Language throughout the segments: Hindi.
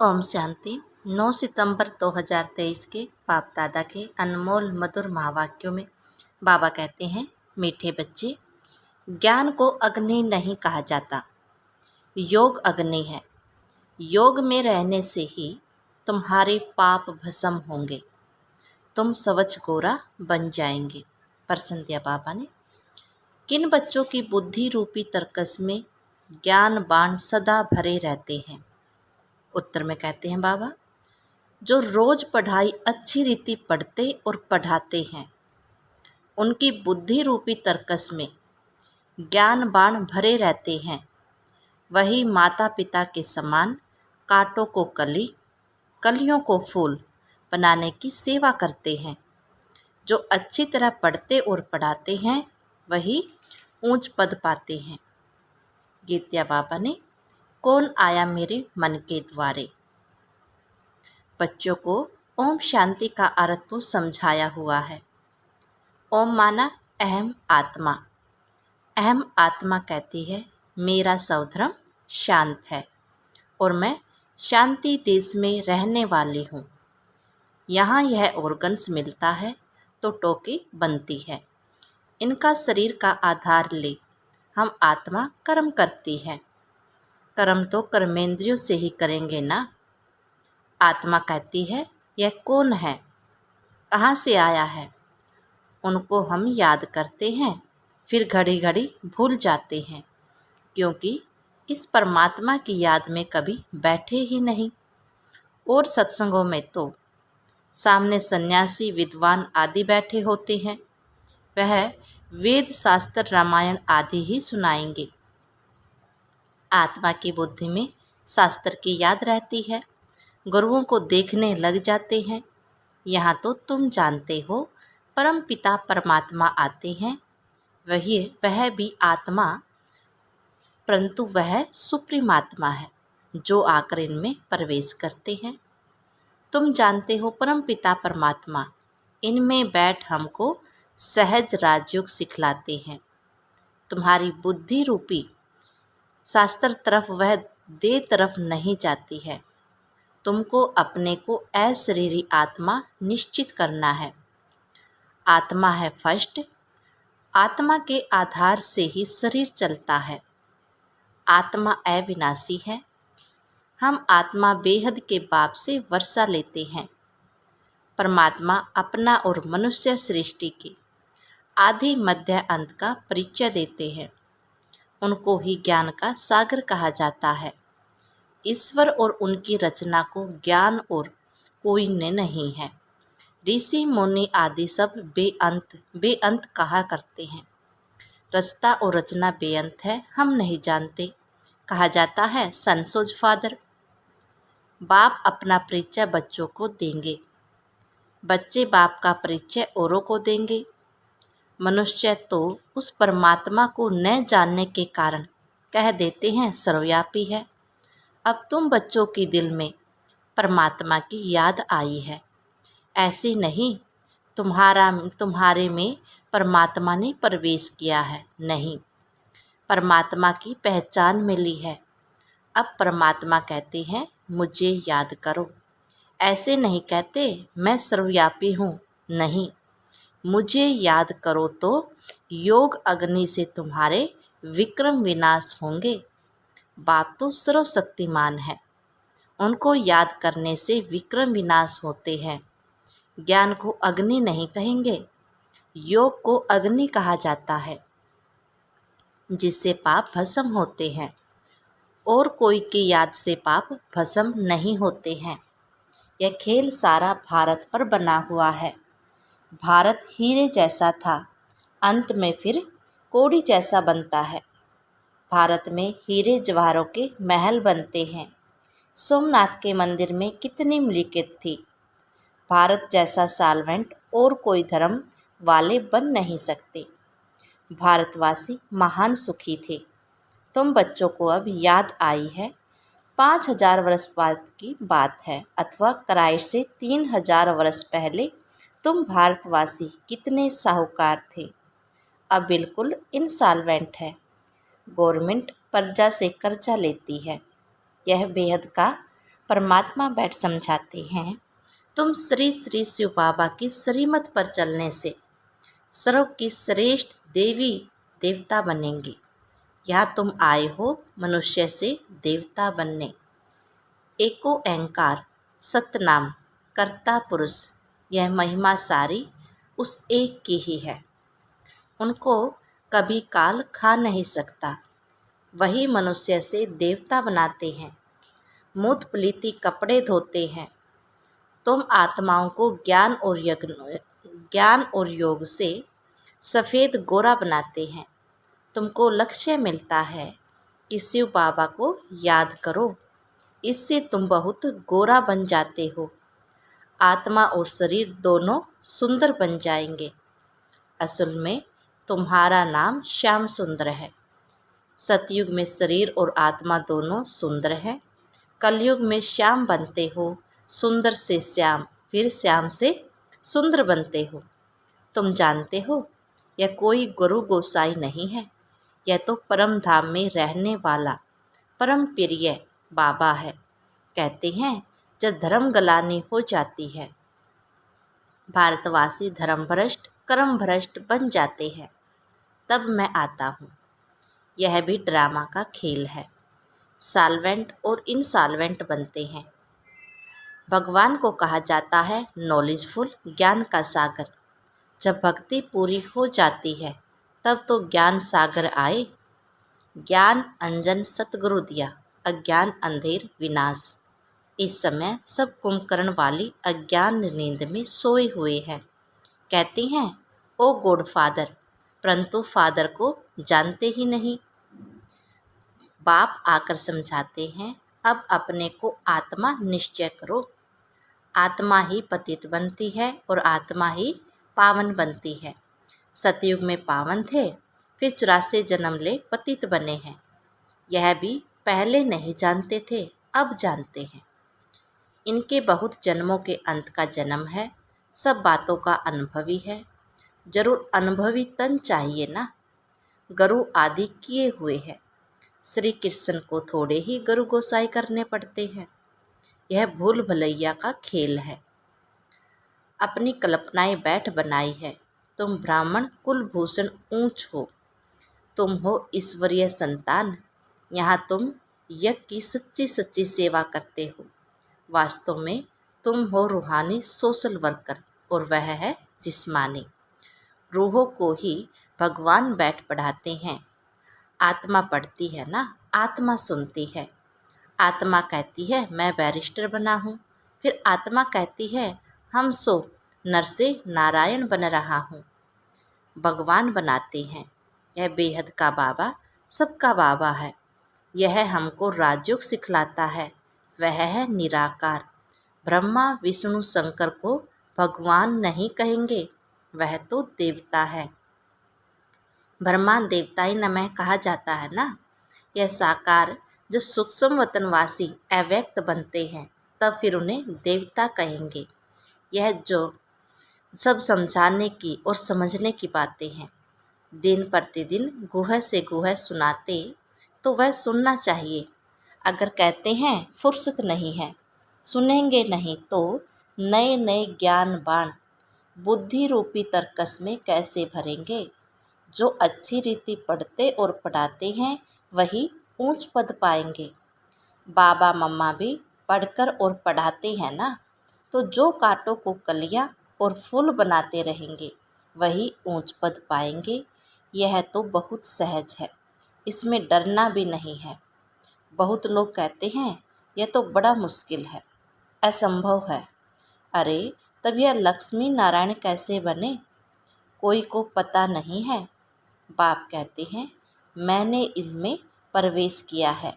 ओम शांति। 9 सितंबर 2023 के बाप दादा के अनमोल मधुर महावाक्यों में बाबा कहते हैं, मीठे बच्चे, ज्ञान को अग्नि नहीं कहा जाता, योग अग्नि है। योग में रहने से ही तुम्हारे पाप भस्म होंगे, तुम स्वच्छ गोरा बन जाएंगे। प्रश्न दिया बाबा ने, किन बच्चों की बुद्धि रूपी तरकस में ज्ञान बाण सदा भरे रहते हैं? उत्तर में कहते हैं बाबा, जो रोज पढ़ाई अच्छी रीति पढ़ते और पढ़ाते हैं, उनकी बुद्धि रूपी तरकस में ज्ञान बाण भरे रहते हैं। वही माता पिता के समान कांटों को कली, कलियों को फूल बनाने की सेवा करते हैं। जो अच्छी तरह पढ़ते और पढ़ाते हैं, वही ऊंच पद पाते हैं। गीत दिया बाबा ने, कौन आया मेरे मन के द्वारे। बच्चों को ओम शांति का अर्थ तो समझाया हुआ है। ओम माना अहम आत्मा। अहम आत्मा कहती है, मेरा स्वधर्म शांत है और मैं शांति देश में रहने वाली हूँ। यहाँ यह ऑर्गन्स मिलता है तो टोकी बनती है। इनका शरीर का आधार ले हम आत्मा कर्म करती है। कर्म तो कर्मेंद्रियों से ही करेंगे ना। आत्मा कहती है, यह कौन है, कहाँ से आया है। उनको हम याद करते हैं, फिर घड़ी घड़ी भूल जाते हैं, क्योंकि इस परमात्मा की याद में कभी बैठे ही नहीं। और सत्संगों में तो सामने सन्यासी, विद्वान आदि बैठे होते हैं। वह वेद शास्त्र, रामायण आदि ही सुनाएंगे। आत्मा की बुद्धि में शास्त्र की याद रहती है, गुरुओं को देखने लग जाते हैं। यहाँ तो तुम जानते हो, परम पिता परमात्मा आते हैं। वह भी आत्मा, परंतु वह सुप्रीम आत्मा है जो आकर इनमें प्रवेश करते हैं। तुम जानते हो, परम पिता परमात्मा इनमें बैठ हमको सहज राजयोग सिखलाते हैं। तुम्हारी बुद्धि रूपी शास्त्र तरफ, वह दे तरफ नहीं जाती है। तुमको अपने को अशरीरी आत्मा निश्चित करना है। आत्मा है फर्स्ट। आत्मा के आधार से ही शरीर चलता है। आत्मा अविनाशी है। हम आत्मा बेहद के बाप से वर्षा लेते हैं। परमात्मा अपना और मनुष्य सृष्टि के आदि मध्य अंत का परिचय देते हैं। उनको ही ज्ञान का सागर कहा जाता है। ईश्वर और उनकी रचना को ज्ञान और कोई ने नहीं है। ऋषि मुनि आदि सब बेअंत कहा करते हैं। रचता और रचना बेअंत है, हम नहीं जानते। कहा जाता है सनसोज फादर। बाप अपना परिचय बच्चों को देंगे, बच्चे बाप का परिचय औरों को देंगे। मनुष्य तो उस परमात्मा को न जानने के कारण कह देते हैं सर्वव्यापी है। अब तुम बच्चों के दिल में परमात्मा की याद आई है। ऐसी नहीं तुम्हारे में परमात्मा ने प्रवेश किया है, नहीं, परमात्मा की पहचान मिली है। अब परमात्मा कहते हैं, मुझे याद करो। ऐसे नहीं कहते मैं सर्वव्यापी हूँ, नहीं, मुझे याद करो तो योग अग्नि से तुम्हारे विक्रम विनाश होंगे। बाप तो सर्वशक्तिमान है, उनको याद करने से विक्रम विनाश होते हैं। ज्ञान को अग्नि नहीं कहेंगे, योग को अग्नि कहा जाता है, जिससे पाप भस्म होते हैं। और कोई की याद से पाप भस्म नहीं होते हैं। यह खेल सारा भारत पर बना हुआ है। भारत हीरे जैसा था, अंत में फिर कोड़ी जैसा बनता है। भारत में हीरे जवाहरों के महल बनते हैं। सोमनाथ के मंदिर में कितनी मिल्कियत थी। भारत जैसा साल्वेंट और कोई धर्म वाले बन नहीं सकते। भारतवासी महान सुखी थे। तुम बच्चों को अब याद आई है। 5000 वर्ष बाद की बात है, अथवा क्राइस्ट से 3000 वर्ष पहले तुम भारतवासी कितने साहूकार थे। अब बिल्कुल इंसॉल्वेंट है। गवर्नमेंट प्रजा से कर्जा लेती है। यह बेहद का परमात्मा बैठ समझाते हैं, तुम श्री श्री शिव बाबा की श्रीमत पर चलने से सर्व की श्रेष्ठ देवी देवता बनेंगे। यहाँ तुम आए हो मनुष्य से देवता बनने। एको ओंकार सतनाम कर्ता पुरुष, यह महिमा सारी उस एक की ही है। उनको कभी काल खा नहीं सकता। वही मनुष्य से देवता बनाते हैं। मूत प्लीति कपड़े धोते हैं। तुम आत्माओं को ज्ञान और योग से सफ़ेद गोरा बनाते हैं। तुमको लक्ष्य मिलता है कि शिव बाबा को याद करो, इससे तुम बहुत गोरा बन जाते हो। आत्मा और शरीर दोनों सुंदर बन जाएंगे। असल में तुम्हारा नाम श्याम सुंदर है। सतयुग में शरीर और आत्मा दोनों सुंदर है। कलयुग में श्याम बनते हो, सुंदर से श्याम, फिर श्याम से सुंदर बनते हो। तुम जानते हो यह कोई गुरु गोसाई नहीं है, यह तो परम धाम में रहने वाला परम प्रिय बाबा है। कहते हैं जब धर्म गलानी हो जाती है, भारतवासी धर्म भ्रष्ट कर्म भ्रष्ट बन जाते हैं, तब मैं आता हूँ। यह भी ड्रामा का खेल है। सॉल्वेंट और इनसॉल्वेंट बनते हैं। भगवान को कहा जाता है नॉलेजफुल, ज्ञान का सागर। जब भक्ति पूरी हो जाती है तब तो ज्ञान सागर आए। ज्ञान अंजन सतगुरु दिया, अज्ञान अंधेर विनाश। इस समय सब कुंभकर्ण वाली अज्ञान नींद में सोए हुए हैं। कहते हैं ओ गॉड फादर, परंतु फादर को जानते ही नहीं। बाप आकर समझाते हैं अब अपने को आत्मा निश्चय करो। आत्मा ही पतित बनती है और आत्मा ही पावन बनती है। सतयुग में पावन थे, फिर 84 जन्म ले पतित बने हैं। यह भी पहले नहीं जानते थे, अब जानते हैं। इनके बहुत जन्मों के अंत का जन्म है। सब बातों का अनुभवी है। जरूर अनुभवी तन चाहिए ना। गुरु आदि किए हुए हैं। श्री कृष्ण को थोड़े ही गुरु गोसाई करने पड़ते हैं। यह भूल भुलैया का खेल है। अपनी कल्पनाएं बैठ बनाई है। तुम ब्राह्मण कुलभूषण ऊंच हो। तुम हो ईश्वरीय संतान। यहाँ तुम यज्ञ की सच्ची सच्ची सेवा करते हो। वास्तव में तुम हो रूहानी सोशल वर्कर और वह है जिस्मानी। रूहों को ही भगवान बैठ पढ़ाते हैं। आत्मा पढ़ती है ना, आत्मा सुनती है। आत्मा कहती है मैं बैरिस्टर बना हूँ। फिर आत्मा कहती है हम सो नर से नारायण बन रहा हूँ। भगवान बनाते हैं। यह बेहद का बाबा सबका बाबा है। यह हमको राजयोग सिखलाता है। वह है निराकार। ब्रह्मा विष्णु शंकर को भगवान नहीं कहेंगे, वह तो देवता है। ब्रह्मा देवताई नमः कहा जाता है ना। यह साकार जब सूक्ष्म वतनवासी अव्यक्त बनते हैं तब फिर उन्हें देवता कहेंगे। यह जो सब समझाने की और समझने की बातें हैं, दिन प्रतिदिन गुह से गुह सुनाते तो वह सुनना चाहिए। अगर कहते हैं फुर्सत नहीं है, सुनेंगे नहीं तो नए नए ज्ञान बाण बुद्धि रूपी तर्कस में कैसे भरेंगे। जो अच्छी रीति पढ़ते और पढ़ाते हैं वही ऊंच पद पाएंगे। बाबा मम्मा भी पढ़कर और पढ़ाते हैं ना, तो जो कांटों को कलियां और फूल बनाते रहेंगे वही ऊंच पद पाएंगे। यह तो बहुत सहज है, इसमें डरना भी नहीं है। बहुत लोग कहते हैं यह तो बड़ा मुश्किल है, असंभव है। अरे तब यह लक्ष्मी नारायण कैसे बने, कोई को पता नहीं है। बाप कहते हैं मैंने इनमें प्रवेश किया है,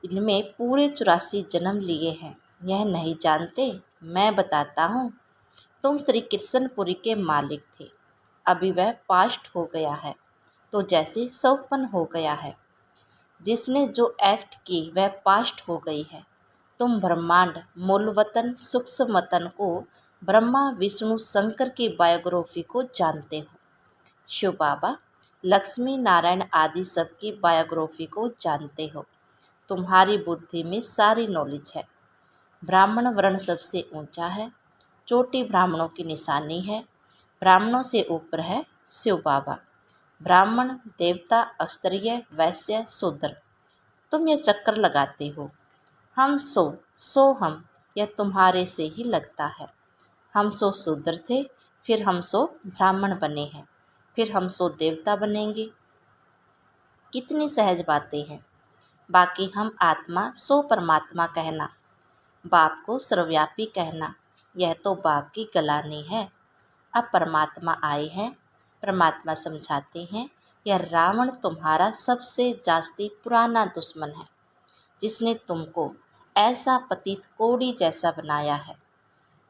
इनमें पूरे 84 जन्म लिए हैं। यह नहीं जानते, मैं बताता हूँ। तुम श्री कृष्णपुरी के मालिक थे, अभी वह पास्ट हो गया है, तो जैसे सौपन हो गया है। जिसने जो एक्ट की वह पास्ट हो गई है। तुम ब्रह्मांड मूल वतन सूक्ष्म वतन को ब्रह्मा विष्णु शंकर की बायोग्राफी को जानते हो। शिव बाबा लक्ष्मी नारायण आदि सबकी बायोग्राफी को जानते हो। तुम्हारी बुद्धि में सारी नॉलेज है। ब्राह्मण वर्ण सबसे ऊंचा है, चोटी ब्राह्मणों की निशानी है। ब्राह्मणों से ऊपर है शिव बाबा। ब्राह्मण, देवता, क्षत्रिय, वैश्य, शूद्र। तुम ये चक्कर लगाते हो। हम सो हम, यह तुम्हारे से ही लगता है। हम सो शूद्र थे, फिर हम सो ब्राह्मण बने हैं, फिर हम सो देवता बनेंगे। कितनी सहज बातें हैं। बाकी हम आत्मा सो परमात्मा कहना, बाप को सर्वव्यापी कहना, यह तो बाप की गलानी है। अब परमात्मा आए हैं, परमात्मा समझाते हैं, यह रावण तुम्हारा सबसे जास्ती पुराना दुश्मन है, जिसने तुमको ऐसा पतित कोड़ी जैसा बनाया है।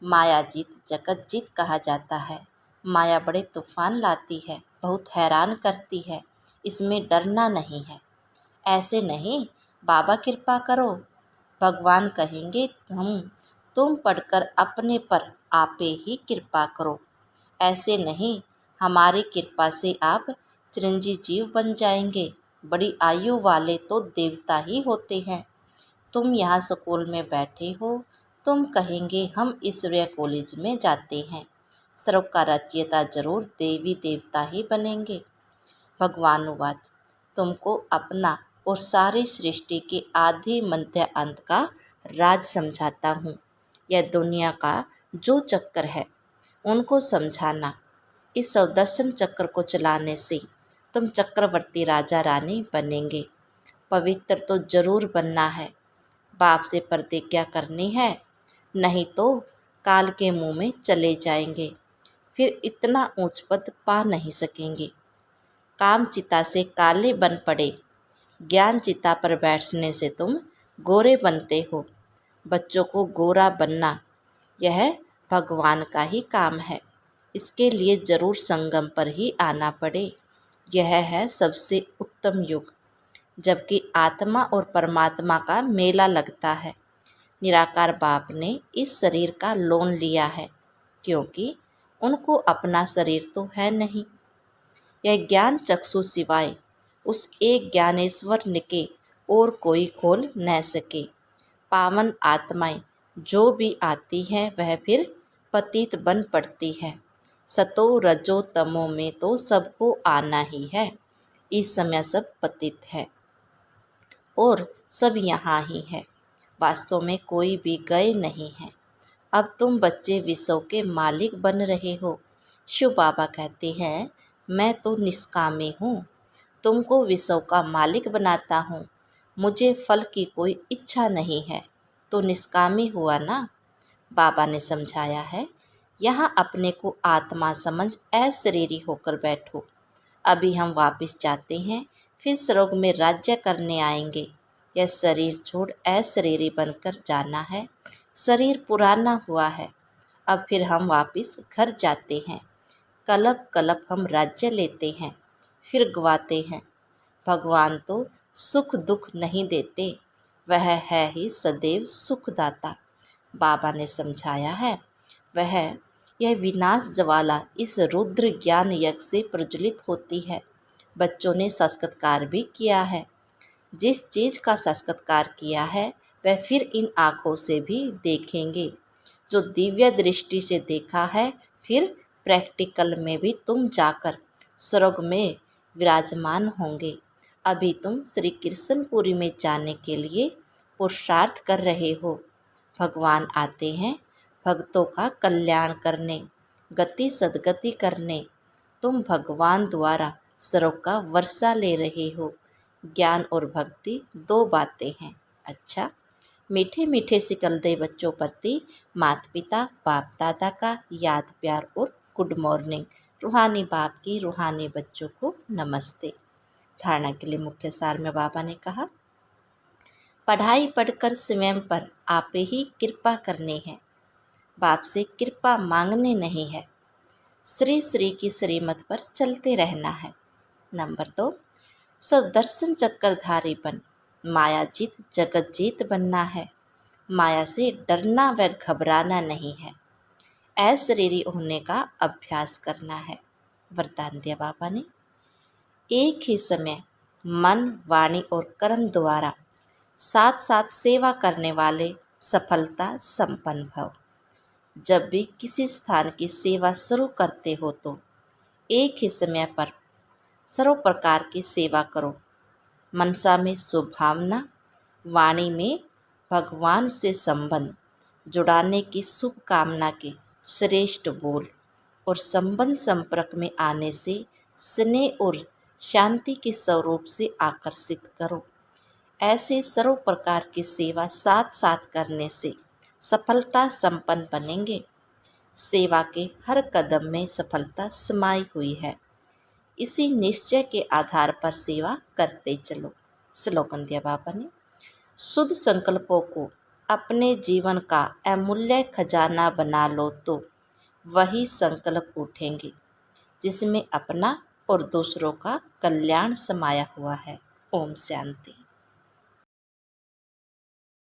माया जीत जगत जीत कहा जाता है। माया बड़े तूफान लाती है, बहुत हैरान करती है, इसमें डरना नहीं है। ऐसे नहीं, बाबा कृपा करो, भगवान कहेंगे तुम पढ़कर अपने पर आपे ही कृपा करो। ऐसे नहीं, हमारी कृपा से आप चिरंजीव जीव बन जाएंगे। बड़ी आयु वाले तो देवता ही होते हैं। तुम यहाँ स्कूल में बैठे हो, तुम कहेंगे हम ईश्वरीय कॉलेज में जाते हैं। सर्व का रचयिता जरूर देवी देवता ही बनेंगे। भगवान उवाच, तुमको अपना और सारी सृष्टि के आदि मध्य अंत का राज समझाता हूँ। यह दुनिया का जो चक्कर है उनको समझाना। इस सुदर्शन चक्र को चलाने से तुम चक्रवर्ती राजा रानी बनेंगे। पवित्र तो जरूर बनना है। बाप से प्रतिज्ञा करनी है, नहीं तो काल के मुंह में चले जाएंगे, फिर इतना ऊंच पद पा नहीं सकेंगे। काम चिता से काले बन पड़े, ज्ञान चिता पर बैठने से तुम गोरे बनते हो। बच्चों को गोरा बनना यह भगवान का ही काम है। इसके लिए जरूर संगम पर ही आना पड़े। यह है सबसे उत्तम युग, जबकि आत्मा और परमात्मा का मेला लगता है। निराकार बाप ने इस शरीर का लोन लिया है, क्योंकि उनको अपना शरीर तो है नहीं। यह ज्ञान चक्षु सिवाय उस एक ज्ञानेश्वर के और कोई खोल न सके। पावन आत्माएं जो भी आती है वह फिर पतित बन पड़ती है। सतो रजो तमो में तो सबको आना ही है। इस समय सब पतित है और सब यहाँ ही है। वास्तव में कोई भी गए नहीं है। अब तुम बच्चे विश्व के मालिक बन रहे हो। शिव बाबा कहते हैं, मैं तो निष्कामी हूँ, तुमको विश्व का मालिक बनाता हूँ। मुझे फल की कोई इच्छा नहीं है, तो निष्कामी हुआ ना। बाबा ने समझाया है, यहाँ अपने को आत्मा समझ अशरीरी होकर बैठो। अभी हम वापस जाते हैं, फिर स्वर्ग में राज्य करने आएंगे। यह शरीर छोड़ अशरीरी बनकर जाना है। शरीर पुराना हुआ है, अब फिर हम वापस घर जाते हैं। कलप कलप हम राज्य लेते हैं, फिर गवाते हैं। भगवान तो सुख दुख नहीं देते, वह है ही सदैव सुखदाता। बाबा ने समझाया है, वह यह विनाश ज्वाला इस रुद्र ज्ञान यज्ञ से प्रज्वलित होती है। बच्चों ने संस्कृतकार भी किया है। जिस चीज़ का संस्कृतकार किया है वह फिर इन आँखों से भी देखेंगे। जो दिव्य दृष्टि से देखा है, फिर प्रैक्टिकल में भी तुम जाकर स्वर्ग में विराजमान होंगे। अभी तुम श्री कृष्णपुरी में जाने के लिए पुरुषार्थ कर रहे हो। भगवान आते हैं भक्तों का कल्याण करने, गति सदगति करने। तुम भगवान द्वारा स्वर्ग का वर्षा ले रहे हो। ज्ञान और भक्ति दो बातें हैं। अच्छा, मीठे मीठे सिकलते बच्चों प्रति माता पिता बाप दादा का याद प्यार और गुड मॉर्निंग। रूहानी बाप की रूहानी बच्चों को नमस्ते। धारणा के लिए मुख्य सार में बाबा ने कहा, पढ़ाई पढ़कर स्वयं पर आप ही कृपा करनी है, बाप से कृपा मांगने नहीं है। श्री श्री की श्रीमत पर चलते रहना है। नंबर 2, सुदर्शन चक्रधारी बन माया जीत जगत जीत बनना है। माया से डरना व घबराना नहीं है। अशरीरी होने का अभ्यास करना है। वरदान दिया बाबा ने, एक ही समय मन वाणी और कर्म द्वारा साथ साथ सेवा करने वाले सफलता संपन्न भव। जब भी किसी स्थान की सेवा शुरू करते हो तो एक ही समय पर सर्व प्रकार की सेवा करो। मनसा में शुभ भावना, वाणी में भगवान से संबंध जुड़ाने की शुभ कामना के श्रेष्ठ बोल और संबंध संपर्क में आने से स्नेह और शांति के स्वरूप से आकर्षित करो। ऐसे सर्व प्रकार की सेवा साथ साथ करने से सफलता संपन्न बनेंगे। सेवा के हर कदम में सफलता समाई हुई है। इसी निश्चय के आधार पर सेवा करते चलो। श्लोकन दिया बाबा ने। शुद्ध संकल्पों को अपने जीवन का अमूल्य खजाना बना लो तो वही संकल्प उठेंगे जिसमें अपना और दूसरों का कल्याण समाया हुआ है। ओम शांति।